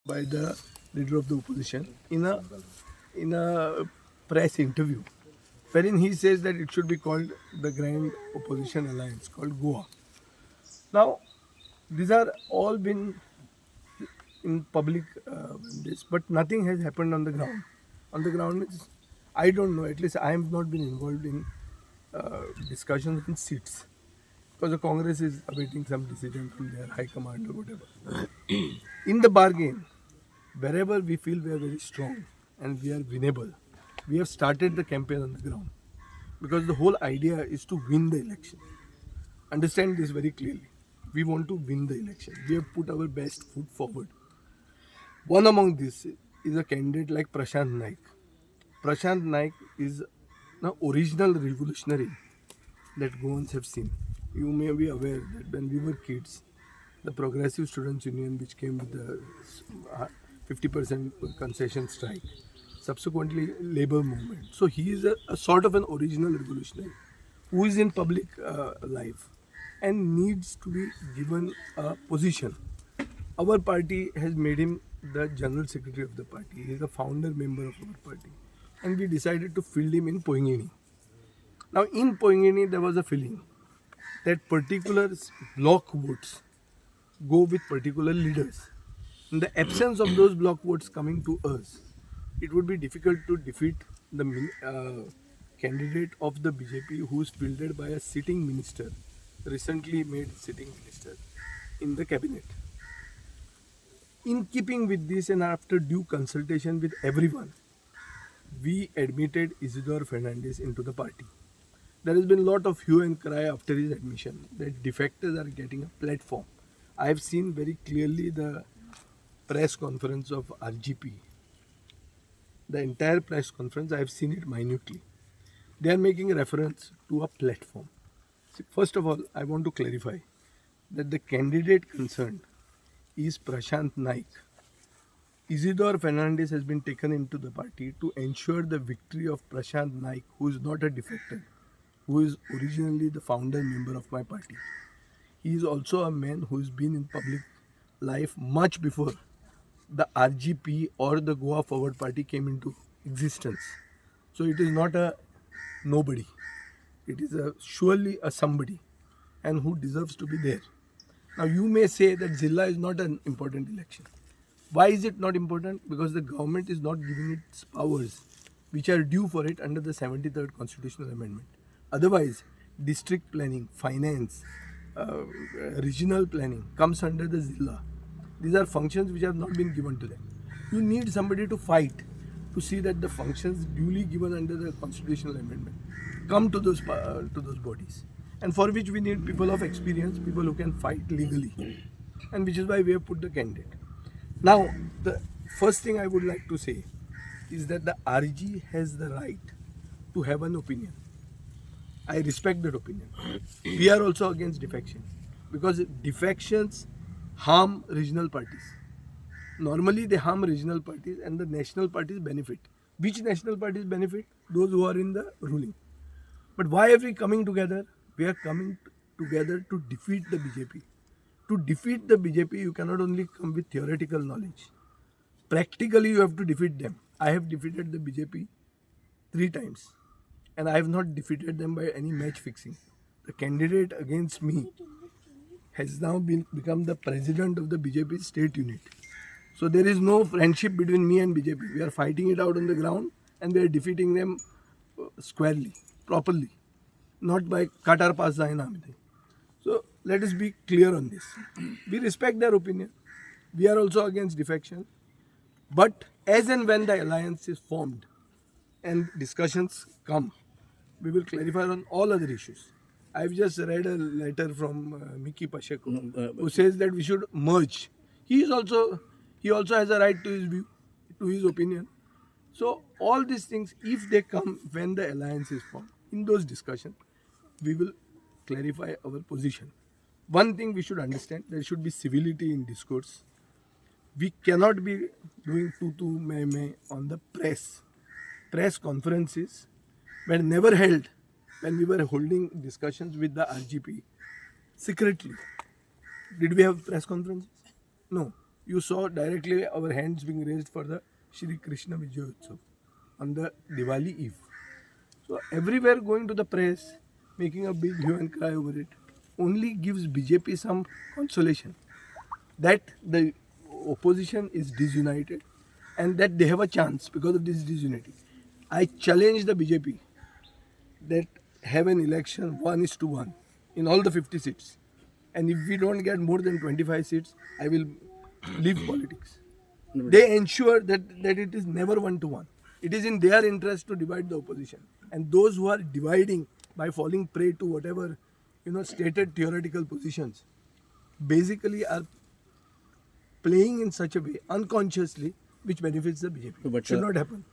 by the leader of the opposition in a press interview, wherein he says that it should be called the Grand Opposition Alliance, called Goa. Now, these are all been in public this, but nothing has happened on the ground. On the ground, I don't know. At least I have not been involved in discussions in seats because the Congress is awaiting some decision from their high command or whatever. In the bargain, wherever we feel we are very strong and we are winnable, we have started the campaign on the ground because the whole idea is to win the election. Understand this very clearly. We want to win the election. We have put our best foot forward. One among this is a candidate like Prashant Naik. Prashant Naik is the original revolutionary that Goans have seen. You may be aware that when we were kids, the Progressive Students' Union, which came with the 50% concession strike, subsequently labor movement. So he is a sort of an original revolutionary who is in public life and needs to be given a position. Our party has made him the general secretary of the party. He is a founder member of our party. And we decided to field him in Poingini. Now in Poingini there was a feeling that particular block votes go with particular leaders. In the absence of those block votes coming to us, it would be difficult to defeat the candidate of the BJP who is fielded by a sitting minister, recently made sitting minister in the cabinet. In keeping with this and after due consultation with everyone, we admitted Isidore Fernandez into the party. There has been a lot of hue and cry after his admission that defectors are getting a platform. I have seen very clearly the press conference of RGP. The entire press conference, I have seen it minutely. They are making a reference to a platform. See, first of all, I want to clarify that the candidate concerned is Prashant Naik. Isidore Fernandez has been taken into the party to ensure the victory of Prashant Naik, who is not a defector, who is originally the founder member of my party. He is also a man who has been in public life much before the RGP or the Goa Forward Party came into existence. So it is not a nobody. It is surely a somebody and who deserves to be there. Now you may say that Zilla is not an important election. Why is it not important? Because the government is not giving its powers which are due for it under the 73rd Constitutional Amendment. Otherwise, district planning, finance, regional planning comes under the Zilla. These are functions which have not been given to them. You need somebody to fight to see that the functions duly given under the Constitutional Amendment come to those bodies. And for which we need people of experience, people who can fight legally. And which is why we have put the candidate. Now, the first thing I would like to say is that the RG has the right to have an opinion. I respect that opinion. We are also against defection because defections harm regional parties. Normally they harm regional parties and the national parties benefit. Which national parties benefit? Those who are in the ruling. But why are we coming together? We are coming together to defeat the BJP. To defeat the BJP, you cannot only come with theoretical knowledge. Practically, you have to defeat them. I have defeated the BJP 3 times. And I have not defeated them by any match fixing. The candidate against me has now become the president of the BJP state unit. So there is no friendship between me and BJP. We are fighting it out on the ground and we are defeating them squarely, properly. Not by Qatar Pass Zainamide. So let us be clear on this. We respect their opinion. We are also against defection. But as and when the alliance is formed and discussions come, we will clarify on all other issues. I've just read a letter from Miki Pacheco who says that we should merge. He also has a right to his view, to his opinion. So all these things, if they come when the alliance is formed, in those discussions, we will clarify our position. One thing we should understand, there should be civility in discourse. We cannot be doing tutu meh on the press. Press conferences were never held when we were holding discussions with the RGP secretly. Did we have press conferences? No. you saw directly our hands being raised for the Shri Krishna Vijayotsav on the Diwali Eve. So everywhere going to the press, making a big hue and cry over it, only gives BJP some consolation that the opposition is disunited and that they have a chance because of this disunity. I challenge the BJP that have an election 1:1 in all the 50 seats. And if we don't get more than 25 seats, I will leave politics. They ensure that it is never 1:1. It is in their interest to divide the opposition. And those who are dividing by falling prey to whatever stated theoretical positions, basically are playing in such a way unconsciously which benefits the BJP. But, should not happen.